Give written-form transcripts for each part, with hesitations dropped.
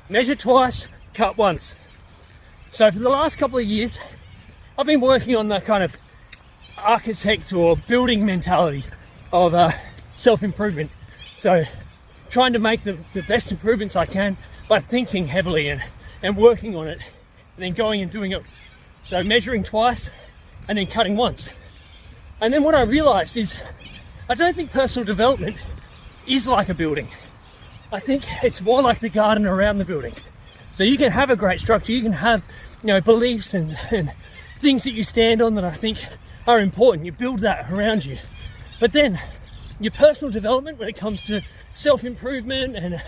measure twice, cut once. So for the last couple of years, I've been working on the kind of architect or building mentality of self-improvement. So trying to make the best improvements I can by thinking heavily and working on it, and then going and doing it. So measuring twice and then cutting once. And then what I realized is I don't think personal development is like a building. I think it's more like the garden around the building. So you can have a great structure, you can have, beliefs and things that you stand on that I think are important. You build that around you. But then your personal development, when it comes to self-improvement and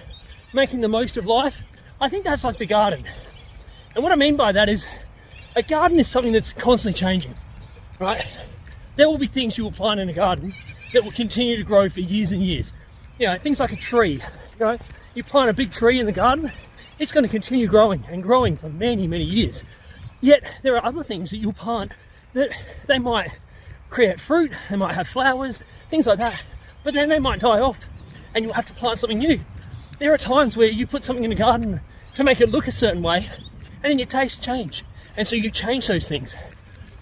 making the most of life, I think that's like the garden. And what I mean by that is a garden is something that's constantly changing, right? There will be things you will plant in a garden that will continue to grow for years and years. Things like a tree. You plant a big tree in the garden, it's going to continue growing and growing for many, many years. Yet there are other things that you'll plant that they might create fruit, they might have flowers, things like that, but then they might die off and you'll have to plant something new. There are times where you put something in a garden to make it look a certain way and then your tastes change, and so you change those things.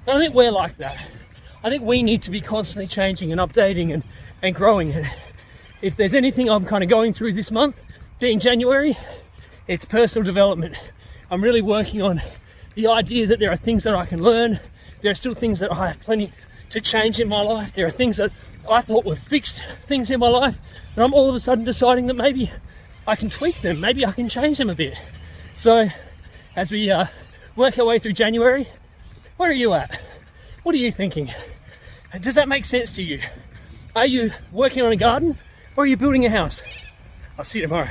And I think we're like that. I think we need to be constantly changing and updating and growing. And if there's anything I'm kind of going through this month, being January, it's personal development. I'm really working on the idea that there are things that I can learn. There are still things that I have plenty to change in my life. There are things that I thought were fixed things in my life, but I'm all of a sudden deciding that maybe I can tweak them, maybe I can change them a bit. So as we work our way through January, where are you at? What are you thinking? Does that make sense to you? Are you working on a garden or are you building a house? I'll see you tomorrow.